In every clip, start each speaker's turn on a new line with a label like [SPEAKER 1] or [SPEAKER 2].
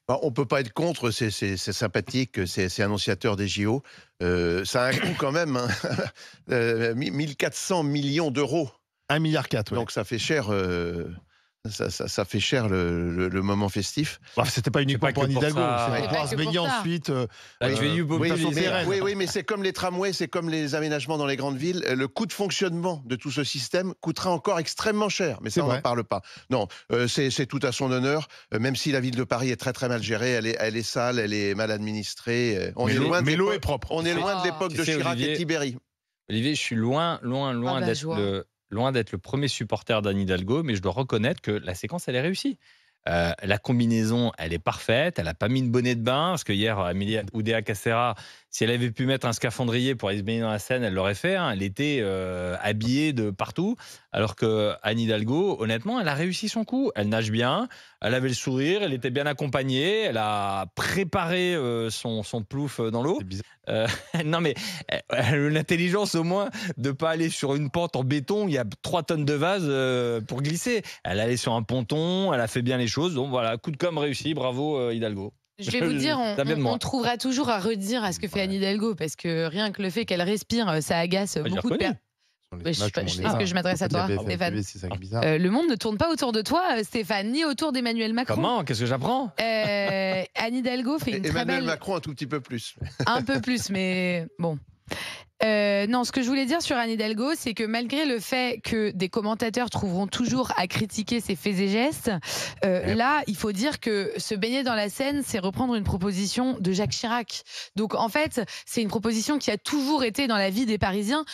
[SPEAKER 1] Bah, on peut pas être contre, c'est sympathique, c'est annonciateur des JO. Ça a un coût quand même, hein. 1400 millions d'euros.
[SPEAKER 2] 1,4 milliard, ouais.
[SPEAKER 1] Donc ça fait cher, ça fait cher le moment festif.
[SPEAKER 2] Bah, c'était pas uniquement
[SPEAKER 3] pas
[SPEAKER 2] pour
[SPEAKER 3] que
[SPEAKER 2] Anne
[SPEAKER 3] pour
[SPEAKER 2] Hidalgo,
[SPEAKER 3] ça.
[SPEAKER 2] c'est
[SPEAKER 3] C'est
[SPEAKER 2] pour
[SPEAKER 4] pas
[SPEAKER 2] pouvoir
[SPEAKER 4] que
[SPEAKER 2] se
[SPEAKER 4] pour
[SPEAKER 2] baigner
[SPEAKER 4] ça.
[SPEAKER 2] ensuite.
[SPEAKER 3] Tu veux du beau
[SPEAKER 1] Oui,
[SPEAKER 3] plaisir.
[SPEAKER 1] mais c'est comme les tramways, c'est comme les aménagements dans les grandes villes. Le coût de fonctionnement de tout ce système coûtera encore extrêmement cher. Mais
[SPEAKER 2] C'est
[SPEAKER 1] ça, on n'en
[SPEAKER 2] vrai.
[SPEAKER 1] parle pas. Non, c'est tout à son honneur. Même si la ville de Paris est très très mal gérée, elle est sale, elle est mal administrée. On est loin de
[SPEAKER 2] Mais l'eau
[SPEAKER 1] l'époque-
[SPEAKER 2] est propre.
[SPEAKER 1] On est loin de l'époque
[SPEAKER 3] Tu
[SPEAKER 1] de
[SPEAKER 3] sais,
[SPEAKER 1] Chirac
[SPEAKER 3] Olivier,
[SPEAKER 1] et Tibéri.
[SPEAKER 3] Olivier, je suis loin
[SPEAKER 4] Ah bah, je vois.
[SPEAKER 3] loin d'être le premier supporter d'Anne Hidalgo, mais je dois reconnaître que la séquence, elle est réussie. La combinaison, elle est parfaite. Elle n'a pas mis une bonnet de bain, parce que hier, Amélie Oudéa-Castéra, si elle avait pu mettre un scaphandrier pour aller se baigner dans la Seine, elle l'aurait fait. Hein. Elle était habillée de partout. Alors que Anne Hidalgo, honnêtement, elle a réussi son coup. Elle nage bien, elle avait le sourire, elle était bien accompagnée, elle a préparé son plouf dans l'eau.
[SPEAKER 2] C'est bizarre.
[SPEAKER 3] Non mais elle a l'intelligence au moins de pas aller sur une pente en béton, il y a 3 tonnes de vase pour glisser. Elle allait sur un ponton, elle a fait bien les choses. Donc voilà, coup de com' réussi, bravo Hidalgo.
[SPEAKER 4] Je vais vous dire,
[SPEAKER 3] Ça vient de moi.
[SPEAKER 4] on trouvera toujours à redire à ce que fait Anne Hidalgo, parce que rien que le fait qu'elle respire, ça agace
[SPEAKER 3] j'ai
[SPEAKER 4] beaucoup de
[SPEAKER 3] reconnu.
[SPEAKER 4] personnes. Est-ce que je m'adresse à toi, Stéphane?
[SPEAKER 2] C'est ça qui est bizarre.
[SPEAKER 4] Le monde ne tourne pas autour de toi, Stéphane, ni autour d'Emmanuel Macron.
[SPEAKER 3] Comment? Qu'est-ce que j'apprends?
[SPEAKER 4] Anne Hidalgo fait une très
[SPEAKER 1] Emmanuel
[SPEAKER 4] belle...
[SPEAKER 1] Macron un tout petit peu plus.
[SPEAKER 4] Un peu plus, mais bon. Non, ce que je voulais dire sur Anne Hidalgo, c'est que malgré le fait que des commentateurs trouveront toujours à critiquer ses faits et gestes, là, il faut dire que se baigner dans la Seine, c'est reprendre une proposition de Jacques Chirac. Donc, en fait, c'est une proposition qui a toujours été dans la vie des Parisiens.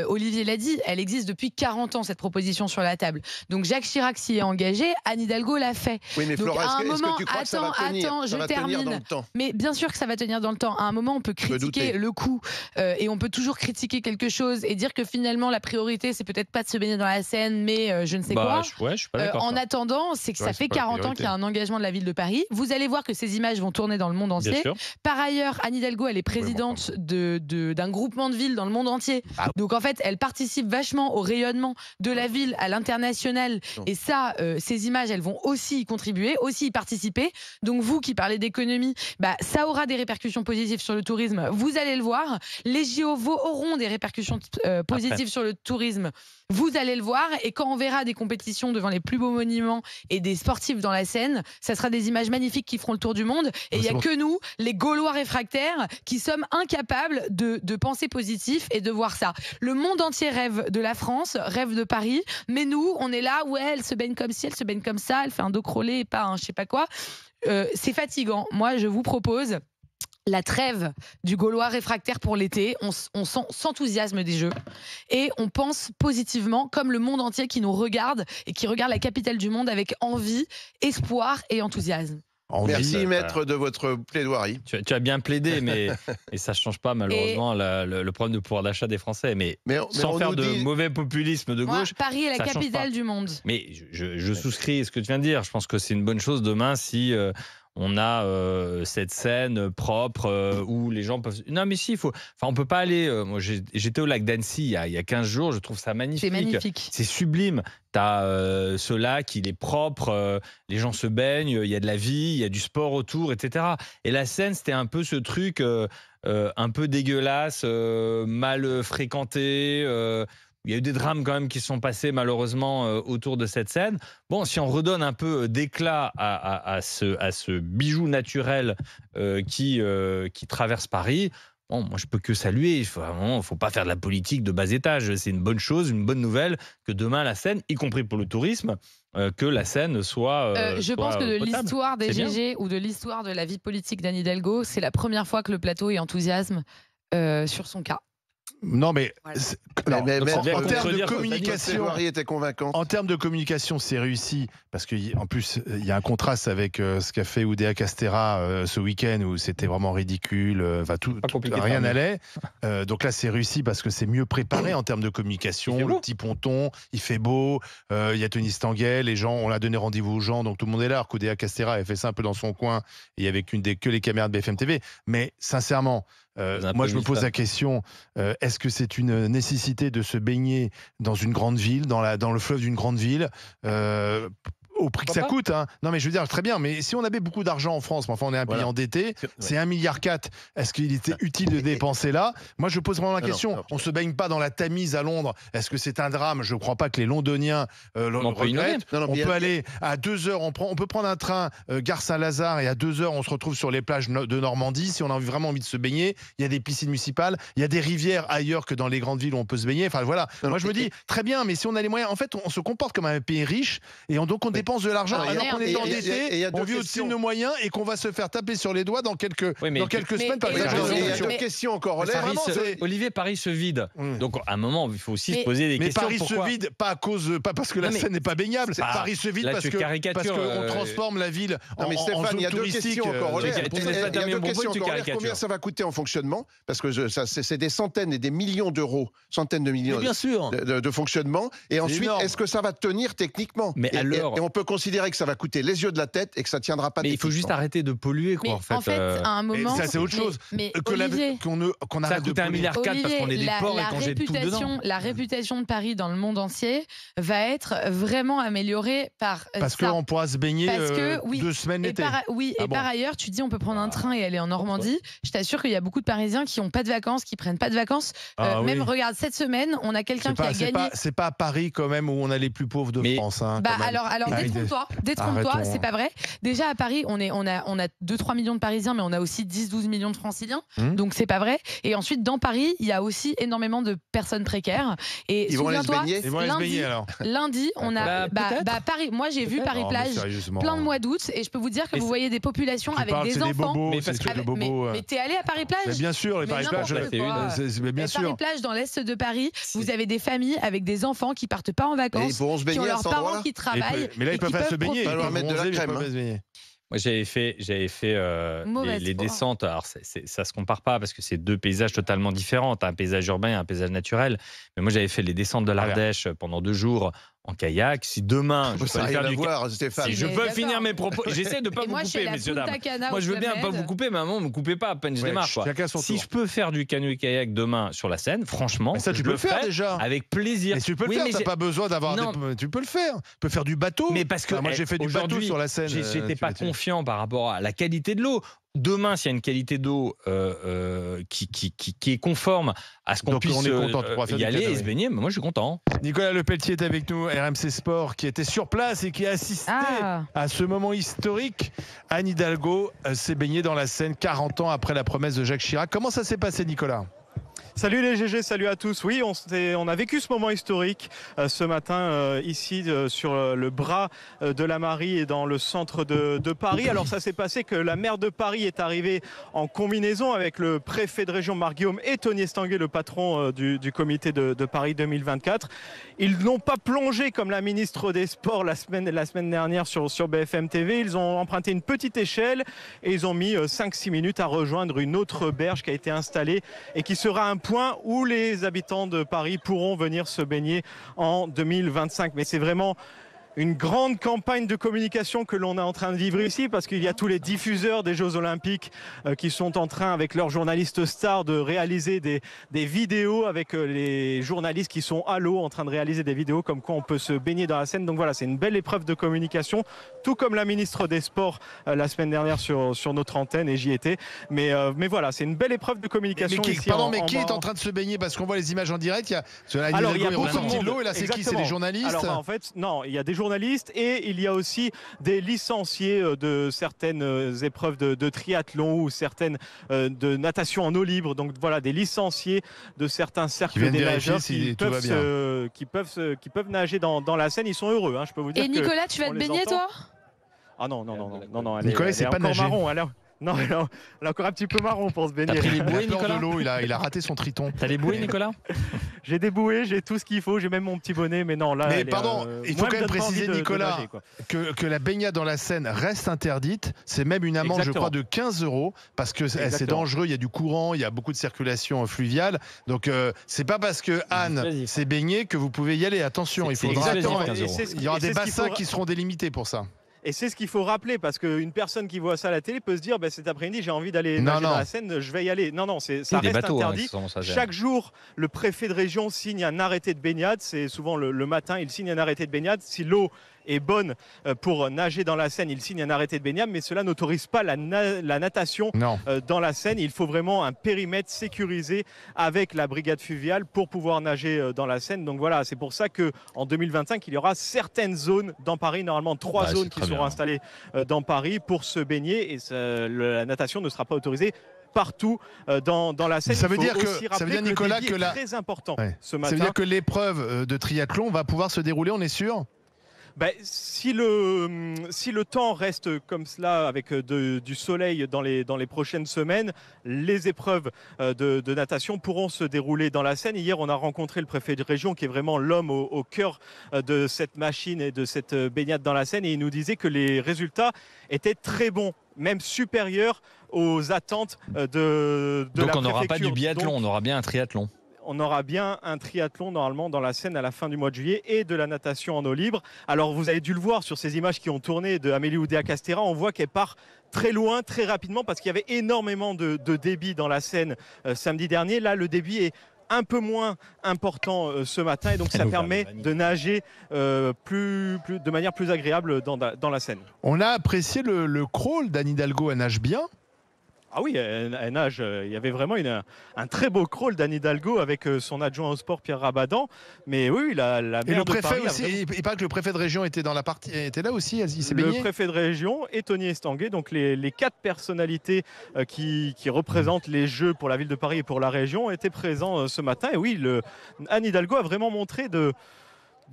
[SPEAKER 4] Olivier l'a dit, elle existe depuis 40 ans, cette proposition sur la table. Donc, Jacques Chirac s'y est engagé, Anne Hidalgo l'a fait.
[SPEAKER 1] Oui, mais
[SPEAKER 4] Donc,
[SPEAKER 1] Flora,
[SPEAKER 4] à un
[SPEAKER 1] est-ce que
[SPEAKER 4] moment,
[SPEAKER 1] tu crois que ça va tenir?
[SPEAKER 4] attends,
[SPEAKER 1] Ça
[SPEAKER 4] je
[SPEAKER 1] va tenir
[SPEAKER 4] termine.
[SPEAKER 1] dans le temps.
[SPEAKER 4] Mais bien sûr que ça va tenir dans le temps. À un moment, on peut critiquer
[SPEAKER 1] douter.
[SPEAKER 4] le coup et on peut toujours critiquer quelque chose et dire que finalement la priorité c'est peut-être pas de se baigner dans la Seine, mais je ne sais quoi.
[SPEAKER 3] Je suis pas d'accord.
[SPEAKER 4] En attendant, c'est que
[SPEAKER 2] Ouais,
[SPEAKER 4] ça
[SPEAKER 2] c'est
[SPEAKER 4] fait
[SPEAKER 2] pas la
[SPEAKER 4] 40 ans
[SPEAKER 2] priorité.
[SPEAKER 4] qu'il y a un engagement de la ville de Paris. Vous allez voir que ces images vont tourner dans le monde
[SPEAKER 3] Bien
[SPEAKER 4] entier.
[SPEAKER 3] sûr.
[SPEAKER 4] Par ailleurs, Anne Hidalgo, elle est présidente d'un groupement de villes dans le monde entier. Donc en fait, elle participe vachement au rayonnement de la ville à l'international.
[SPEAKER 1] Non.
[SPEAKER 4] Et ça, ces images, elles vont aussi y contribuer, aussi y participer. Donc vous qui parlez d'économie, ça aura des répercussions positives sur le tourisme. Vous allez le voir. Les JO auront des répercussions positives sur le tourisme. Vous allez le voir. Et quand on verra des compétitions devant les plus beaux monuments et des sportifs dans la Seine, ça sera des images magnifiques qui feront le tour du monde. Et il n'y a que nous, les Gaulois réfractaires, qui sommes incapables de penser positif et de voir ça. Le monde entier rêve de la France, rêve de Paris, mais nous, on est là, ouais, elle se baigne comme ci, elle se baigne comme ça, elle fait un dos crawlé et pas un je sais pas quoi. C'est fatigant. Moi, je vous propose la trêve du Gaulois réfractaire pour l'été. On s'enthousiasme des Jeux et on pense positivement, comme le monde entier qui nous regarde et qui regarde la capitale du monde avec envie, espoir et enthousiasme.
[SPEAKER 1] Merci, maître, de votre plaidoirie.
[SPEAKER 3] Tu as bien plaidé, mais et ça ne change pas malheureusement le problème de pouvoir d'achat des Français. Mais sans
[SPEAKER 1] on
[SPEAKER 3] faire
[SPEAKER 1] nous
[SPEAKER 3] de
[SPEAKER 1] dit-
[SPEAKER 3] mauvais populisme de
[SPEAKER 4] Moi,
[SPEAKER 3] gauche,
[SPEAKER 4] Paris est la
[SPEAKER 3] ça change
[SPEAKER 4] capitale
[SPEAKER 3] pas.
[SPEAKER 4] du monde.
[SPEAKER 3] Mais je souscris à ce que tu viens de dire. Je pense que c'est une bonne chose demain si on a cette scène propre où les gens peuvent... Non mais si, on peut pas aller... moi j'étais au lac d'Annecy il y a 15 jours, je trouve ça magnifique.
[SPEAKER 4] C'est magnifique.
[SPEAKER 3] C'est sublime. Tu as ce lac, il est propre, les gens se baignent, il y a de la vie, il y a du sport autour, etc. Et la Seine, c'était un peu ce truc un peu dégueulasse, mal fréquenté... il y a eu des drames quand même qui sont passés malheureusement autour de cette scène. Bon, si on redonne un peu d'éclat à ce bijou naturel qui traverse Paris, bon, moi je peux que saluer. Il faut pas faire de la politique de bas étage. C'est une bonne chose, une bonne nouvelle que demain la Seine, y compris pour le tourisme, que la Seine soit
[SPEAKER 4] je pense que de
[SPEAKER 3] potable.
[SPEAKER 4] l'histoire des
[SPEAKER 3] C'est bien.
[SPEAKER 4] GG ou de l'histoire de la vie politique d'Anne Hidalgo, c'est la première fois que le plateau est enthousiasme sur son cas.
[SPEAKER 2] Non, mais
[SPEAKER 4] Voilà.
[SPEAKER 3] en
[SPEAKER 2] termes de
[SPEAKER 3] contredire,
[SPEAKER 2] communication,
[SPEAKER 1] plaidoirie était convaincante.
[SPEAKER 2] en termes de communication, c'est réussi parce qu'en plus il y a un contraste avec ce qu'a fait Oudéa Castéra ce week-end où c'était vraiment ridicule,
[SPEAKER 3] Pas compliqué de
[SPEAKER 2] rien
[SPEAKER 3] faire mieux.
[SPEAKER 2] n'allait. Donc là, c'est réussi parce que c'est mieux préparé en termes de communication.
[SPEAKER 3] Il fait
[SPEAKER 2] Le
[SPEAKER 3] beau.
[SPEAKER 2] petit ponton, il fait beau. Il y a Tony Stanguet, les gens, on l'a donné rendez-vous aux gens, donc tout le monde est là. Alors qu'Oudéa Castéra avait fait ça un peu dans son coin et avec que les caméras de BFM TV. Mais sincèrement. Moi, je me pose la question, est-ce que c'est une nécessité de se baigner dans une grande ville, dans le fleuve d'une grande ville au prix que ça coûte. Hein. Non, mais je veux dire, très bien, mais si on avait beaucoup d'argent en France, mais enfin, on est un pays endetté, c'est 1,4 milliard. Est-ce qu'il était utile de dépenser là? Moi, je pose vraiment la question. On ne se baigne pas dans la Tamise à Londres. Est-ce que c'est un drame? Je ne crois pas que les Londoniens le regrettent. On peut aller à 2 heures, on peut prendre un train gare Saint-Lazare et à 2 heures, on se retrouve sur les plages de Normandie. Si on a vraiment envie de se baigner, il y a des piscines municipales, il y a des rivières ailleurs que dans les grandes villes où on peut se baigner. Enfin voilà. Moi, je me dis, très bien, mais si on a les moyens, en fait, on se comporte comme un pays riche et donc on dépense de l'argent alors qu'on est endetté, on vit au-dessus de nos moyens et qu'on va se faire taper sur les doigts dans quelques semaines par exemple.
[SPEAKER 1] Il y a 2 questions encore.
[SPEAKER 3] Olivier, Paris se vide. Donc à un moment, il faut aussi se poser des questions.
[SPEAKER 2] Mais Paris se vide pas parce que la Seine n'est pas baignable. Paris se vide parce qu'on transforme la ville en zone touristique.
[SPEAKER 1] Il y a 2 questions encore. Combien ça va coûter en fonctionnement? Parce que c'est des centaines et des millions d'euros, centaines de millions de fonctionnement. Et ensuite, est-ce que ça va tenir techniquement? Et on peut considérer que ça va coûter les yeux de la tête et que ça tiendra pas.
[SPEAKER 3] Mais il faut juste arrêter de polluer, quoi.
[SPEAKER 4] En fait, à un moment,
[SPEAKER 2] ça c'est autre chose.
[SPEAKER 3] Qu'on arrête de polluer. 1,4 milliard parce qu'on est des porcs et qu'on jette tout dedans.
[SPEAKER 4] La réputation de Paris dans le monde entier va être vraiment améliorée par
[SPEAKER 2] parce qu'on pourra se baigner 2 semaines l'été.
[SPEAKER 4] Par ailleurs, tu dis on peut prendre un train et aller en Normandie. Je t'assure qu'il y a beaucoup de Parisiens qui n'ont pas de vacances, qui prennent pas de vacances. Même regarde, cette semaine, on a quelqu'un qui a gagné.
[SPEAKER 2] C'est pas à Paris quand même où on a les plus pauvres de France.
[SPEAKER 4] Alors détrompe-toi, c'est pas vrai. Déjà à Paris, on a 2-3 millions de Parisiens, mais on a aussi 10-12 millions de Franciliens. Donc c'est pas vrai. Et ensuite, dans Paris, il y a aussi énormément de personnes précaires. Et
[SPEAKER 1] ils vont aller se baigner.
[SPEAKER 4] Lundi, on a Paris. Moi, j'ai vu Paris plage plein de mois d'août, et je peux vous dire que vous voyez des populations avec des enfants. Mais t'es allé à Paris plage?
[SPEAKER 2] Bien sûr, les Paris plage.
[SPEAKER 4] Paris plage dans l'est de Paris, vous avez des familles avec des enfants qui partent pas en vacances, qui ont leurs parents qui travaillent.
[SPEAKER 2] Mais là, ils peuvent pas se baigner. Ils peuvent
[SPEAKER 1] mettre de la crème.
[SPEAKER 3] Moi, j'avais fait les descentes. Alors, ça se compare pas parce que c'est 2 paysages totalement différents. Un paysage urbain et un paysage naturel. Mais moi, j'avais fait les descentes de l'Ardèche pendant 2 jours en kayak. Si demain, je peux aller faire du
[SPEAKER 1] Stéphane.
[SPEAKER 3] Si je peux finir mes propos, j'essaie de pas vous couper, messieurs dames. Moi, je veux bien pas vous couper, mais à un moment, me coupez pas à peine je démarre. Si je peux faire du canoë-kayak demain sur la Seine, franchement,
[SPEAKER 2] ça tu peux le faire déjà.
[SPEAKER 3] Avec plaisir.
[SPEAKER 2] Mais tu peux le faire. T'as pas besoin d'avoir. Tu peux le faire. Tu peux faire du bateau.
[SPEAKER 3] Mais parce que
[SPEAKER 2] moi, j'ai fait du bateau sur la Seine.
[SPEAKER 3] J'étais pas confiant par rapport à la qualité de l'eau. Demain, s'il y a une qualité d'eau qui est conforme à ce qu'on puisse y aller et se baigner, moi je suis content.
[SPEAKER 2] Nicolas Lepelletier est avec nous, RMC Sport, qui était sur place et qui a assisté à ce moment historique. Anne Hidalgo s'est baignée dans la Seine 40 ans après la promesse de Jacques Chirac. Comment ça s'est passé, Nicolas ?
[SPEAKER 5] Salut les GG, salut à tous. Oui, on a vécu ce moment historique ce matin ici sur le bras de la Marie et dans le centre de Paris. Alors ça s'est passé que la maire de Paris est arrivée en combinaison avec le préfet de région Marc Guillaume et Tony Estanguet, le patron du comité de Paris 2024. Ils n'ont pas plongé comme la ministre des Sports la semaine dernière sur BFM TV. Ils ont emprunté une petite échelle et ils ont mis 5-6 minutes à rejoindre une autre berge qui a été installée et qui sera un point où les habitants de Paris pourront venir se baigner en 2025. Mais c'est vraiment une grande campagne de communication que l'on est en train de vivre ici, parce qu'il y a tous les diffuseurs des Jeux Olympiques qui sont en train, avec leurs journalistes stars, de réaliser des vidéos avec les journalistes qui sont à l'eau en train de réaliser des vidéos comme quoi on peut se baigner dans la Seine. Donc voilà, c'est une belle épreuve de communication, tout comme la ministre des Sports la semaine dernière sur notre antenne, et j'y étais. Mais voilà, c'est une belle épreuve de communication.
[SPEAKER 2] Qui est en train de se baigner? Parce qu'on voit les images en direct. Il y a beaucoup de monde. Et là, c'est qui? C'est les journalistes?
[SPEAKER 5] Alors en fait, non, il y a des journalistes et il y a aussi des licenciés de certaines épreuves de triathlon ou certaines de natation en eau libre. Donc voilà, des licenciés de certains cercles des nageurs qui peuvent nager dans la Seine. Ils sont heureux, hein, je peux vous dire.
[SPEAKER 4] Et Nicolas, tu vas te baigner toi?
[SPEAKER 5] Ah non.
[SPEAKER 2] Nicolas, c'est pas nager.
[SPEAKER 5] Non, elle est encore un petit peu marron pour se baigner.
[SPEAKER 3] T'as pris les bouées, Nicolas?
[SPEAKER 2] De l'eau, il a raté son triton.
[SPEAKER 3] T'as les bouées, Nicolas?
[SPEAKER 5] J'ai des bouées, j'ai tout ce qu'il faut, j'ai même mon petit bonnet, mais non, là...
[SPEAKER 2] Mais pardon, il faut quand même préciser, Nicolas, que la baignade dans la Seine reste interdite. C'est même une amende, je crois, de 15 €, parce que c'est dangereux, il y a du courant, il y a beaucoup de circulation fluviale. Donc, c'est pas parce que Anne s'est baignée que vous pouvez y aller. Attention, il faudra attendre. Il y aura des bassins qui seront délimités pour ça.
[SPEAKER 5] Et c'est ce qu'il faut rappeler, parce qu'une personne qui voit ça à la télé peut se dire cet après-midi j'ai envie d'aller nager dans la Seine, je vais y aller. Non, ça reste interdit. Chaque jour, le préfet de région signe un arrêté de baignade. C'est souvent le matin, il signe un arrêté de baignade. Si l'eau est bonne pour nager dans la Seine, il signe un arrêté de baignade, mais cela n'autorise pas la natation dans la Seine. Il faut vraiment un périmètre sécurisé avec la brigade fluviale pour pouvoir nager dans la Seine. Donc voilà, c'est pour ça qu'en 2025, il y aura certaines zones dans Paris, normalement 3 zones qui seront installées dans Paris pour se baigner, et la natation ne sera pas autorisée partout dans la Seine.
[SPEAKER 2] Ça veut dire Nicolas, que
[SPEAKER 5] là, très important ce matin.
[SPEAKER 2] Ça veut dire que l'épreuve de triathlon va pouvoir se dérouler, on est sûr ?
[SPEAKER 5] Si le temps reste comme cela avec du soleil dans les prochaines semaines, les épreuves de natation pourront se dérouler dans la Seine. Hier, on a rencontré le préfet de région qui est vraiment l'homme au cœur de cette machine et de cette baignade dans la Seine, et il nous disait que les résultats étaient très bons, même supérieurs aux attentes de la préfecture.
[SPEAKER 3] Donc on n'aura pas du biathlon, on aura bien un triathlon.
[SPEAKER 5] On aura bien un triathlon normalement dans la Seine à la fin du mois de juillet, et de la natation en eau libre. Alors vous avez dû le voir sur ces images qui ont tourné de Amélie Oudéa-Castéra, on voit qu'elle part très loin, très rapidement, parce qu'il y avait énormément de débit dans la Seine samedi dernier. Là, le débit est un peu moins important ce matin, et donc ça permet de nager de manière plus agréable dans la Seine.
[SPEAKER 2] On a apprécié le crawl d'Anne Hidalgo, elle nage bien.
[SPEAKER 5] Ah oui, elle nage. Il y avait vraiment un très beau crawl d'Anne Hidalgo avec son adjoint au sport Pierre Rabadan. Mais oui, la maire
[SPEAKER 2] et le préfet
[SPEAKER 5] de Paris
[SPEAKER 2] aussi. Il paraît que le préfet de région était dans la partie, était là aussi. Il s'est baigné.
[SPEAKER 5] Le préfet de région et Tony Estanguet, donc les 4 personnalités qui représentent les Jeux pour la ville de Paris et pour la région, étaient présents ce matin. Et oui, Anne Hidalgo a vraiment montré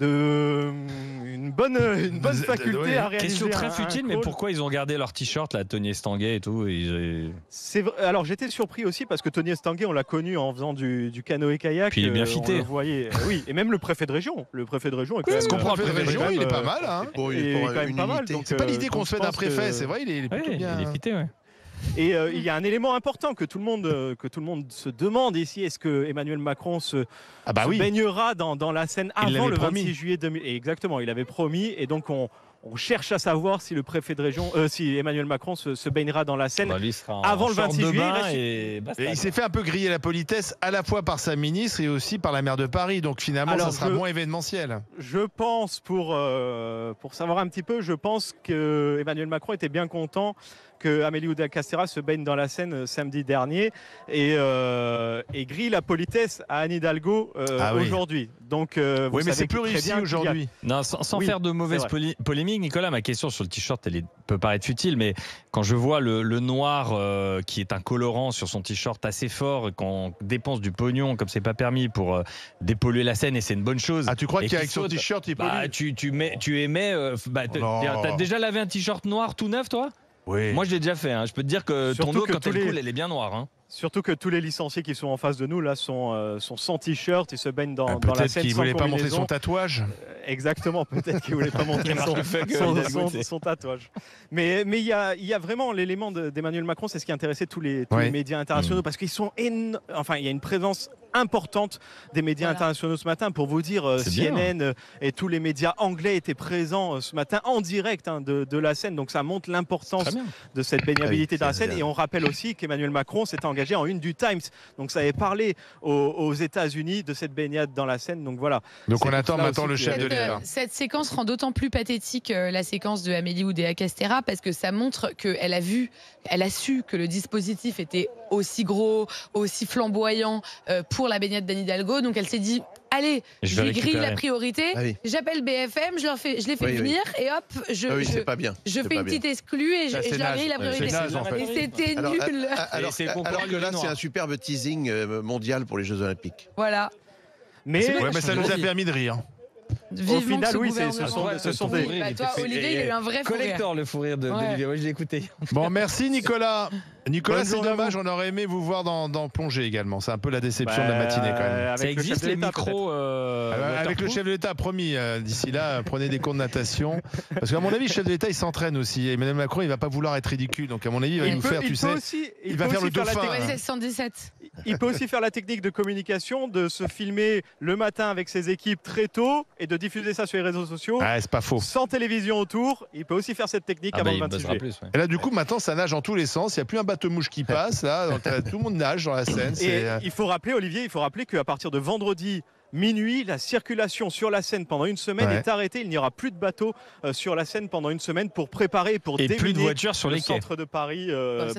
[SPEAKER 5] une bonne faculté à réaliser.
[SPEAKER 3] Question très futile, mais pourquoi ils ont gardé leur t-shirt là, Tony Estanguet et tout
[SPEAKER 5] Alors j'étais surpris aussi parce que Tony Estanguet, on l'a connu en faisant du canoë-kayak.
[SPEAKER 3] Puis il est bien fité.
[SPEAKER 5] Oui, et même le préfet de région. Le préfet de région est quand même.
[SPEAKER 2] Est-ce qu'on prend le préfet de région, il est pas mal. Hein.
[SPEAKER 5] Il est quand même pas mal.
[SPEAKER 2] C'est pas l'idée qu'on se fait d'un préfet, c'est vrai, il est plutôt bien.
[SPEAKER 3] Il est fité, ouais.
[SPEAKER 5] Et il y a un élément important que tout le monde se demande ici. Est-ce que Emmanuel Macron se baignera dans la Seine avant le 26 juillet 2000 ? Exactement, il avait promis, et donc on cherche à savoir si le préfet de région, si Emmanuel Macron se baignera dans la Seine avant le 26 juillet.
[SPEAKER 2] Et il s'est fait un peu griller la politesse à la fois par sa ministre et aussi par la maire de Paris. Donc finalement, ça sera moins événementiel.
[SPEAKER 5] Je pense, pour savoir un petit peu, je pense que Emmanuel Macron était bien content que Amélie Oudéa-Castéra se baigne dans la Seine samedi dernier et grille la politesse à Anne Hidalgo aujourd'hui. Donc,
[SPEAKER 2] oui, mais c'est plus réussi aujourd'hui.
[SPEAKER 3] Non, sans faire de mauvaise polémique, Nicolas, ma question sur le t-shirt, elle peut paraître futile, mais quand je vois le noir qui est un colorant sur son t-shirt assez fort, et qu'on dépense du pognon comme c'est pas permis pour dépolluer la Seine, et c'est une bonne chose.
[SPEAKER 2] Ah, tu crois qu'avec son t-shirt il pollue ?
[SPEAKER 3] T'as déjà lavé un t-shirt noir tout neuf, toi ?
[SPEAKER 2] Oui.
[SPEAKER 3] Moi je l'ai déjà fait, hein. Je peux te dire que ton eau quand elle coule elle est bien noire. Hein.
[SPEAKER 5] Surtout que tous les licenciés qui sont en face de nous là sont sans t-shirt, ils se baignent dans la Seine.
[SPEAKER 2] Peut-être qu'il ne voulait pas montrer son tatouage.
[SPEAKER 5] Exactement, peut-être qu'il ne voulait pas montrer son tatouage. Mais il y a vraiment l'élément d'Emmanuel Macron, c'est ce qui intéressait tous les médias internationaux, parce qu'ils sont il y a une présence importante des médias internationaux ce matin. Pour vous dire, CNN et tous les médias anglais étaient présents ce matin en direct de la Seine. Donc ça montre l'importance de cette baignabilité dans la Seine. Et on rappelle aussi qu'Emmanuel Macron s'est engagé en une du Times. Donc ça avait parlé aux États-Unis de cette baignade dans la Seine. Donc voilà.
[SPEAKER 2] Donc on attend maintenant le chef de l'État.
[SPEAKER 4] Cette séquence rend d'autant plus pathétique la séquence de Amélie Oudéa-Castéra, parce que ça montre qu'elle a su que le dispositif était aussi gros, aussi flamboyant pour la baignade d'Anne Hidalgo. Donc elle s'est dit, allez, je lui grille la priorité, j'appelle BFM, je les fais venir et hop, je fais une petite exclue et je leur grille la priorité. Et c'était nul.
[SPEAKER 1] Alors que là, c'est un superbe teasing mondial pour les Jeux Olympiques.
[SPEAKER 4] Voilà.
[SPEAKER 2] Mais ça nous a permis de rire.
[SPEAKER 5] Au final, oui, ce sont des.
[SPEAKER 4] Olivier, il a eu un vrai
[SPEAKER 3] collector, le fou rire d'Olivier. Moi, je l'ai écouté.
[SPEAKER 2] Bon, merci Nicolas. Nicolas, c'est dommage, on aurait aimé vous voir dans Plongée également. C'est un peu la déception de la matinée quand même.
[SPEAKER 3] Ça existe les micros
[SPEAKER 2] avec le chef de l'État, promis. D'ici là, prenez des cours de natation. Parce qu'à mon avis, le chef de l'État, il s'entraîne aussi. Et Emmanuel Macron, il va pas vouloir être ridicule. Donc à mon avis, il va nous faire, tu sais, il va faire le dauphin.
[SPEAKER 5] Il peut aussi faire la technique de communication, de se filmer le matin avec ses équipes très tôt et de diffuser ça sur les réseaux sociaux.
[SPEAKER 2] Ah, c'est pas faux.
[SPEAKER 5] Sans télévision autour, il peut aussi faire cette technique avant le 26 juillet.
[SPEAKER 2] Et là, du coup, maintenant, ça nage en tous les sens. Il n'y a plus un bateau-mouche qui passe. Là, donc, tout le monde nage dans la Seine.
[SPEAKER 5] Et il faut rappeler, Olivier, qu'à partir de vendredi minuit. La circulation sur la Seine pendant une semaine est arrêtée. Il n'y aura plus de bateaux sur la Seine pendant une semaine pour préparer et pour déminer
[SPEAKER 3] plus de voitures sur
[SPEAKER 5] le
[SPEAKER 3] les quais.
[SPEAKER 5] centre de Paris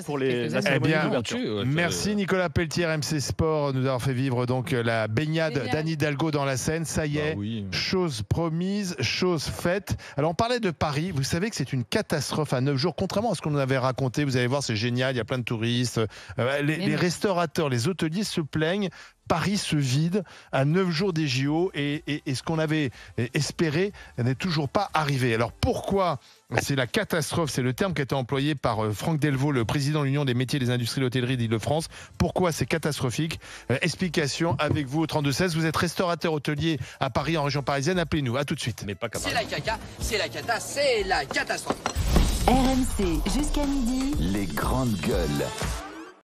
[SPEAKER 5] pour la
[SPEAKER 2] Eh
[SPEAKER 5] cérémonie
[SPEAKER 2] bien,
[SPEAKER 5] d'ouverture.
[SPEAKER 2] merci Nicolas Pelletier, RMC Sport, nous avoir fait vivre donc la baignade d'Anne Hidalgo dans la Seine. Ça y est, chose promise, chose faite. Alors on parlait de Paris, vous savez que c'est une catastrophe à 9 jours, contrairement à ce qu'on nous avait raconté. Vous allez voir, c'est génial, il y a plein de touristes. Les restaurateurs, les hôteliers se plaignent. Paris se vide à 9 jours des JO et ce qu'on avait espéré n'est toujours pas arrivé. Alors pourquoi c'est la catastrophe? C'est le terme qui a été employé par Franck Delvaux, le président de l'Union des métiers et des industries de l'hôtellerie d'Île-de-France. Pourquoi c'est catastrophique? Explication avec vous au 32-16. Vous êtes restaurateur hôtelier à Paris, en région parisienne. Appelez-nous. À tout de suite.
[SPEAKER 6] Mais pas comme c'est la caca, c'est la cata, c'est la catastrophe.
[SPEAKER 7] RMC jusqu'à midi.
[SPEAKER 8] Les grandes gueules.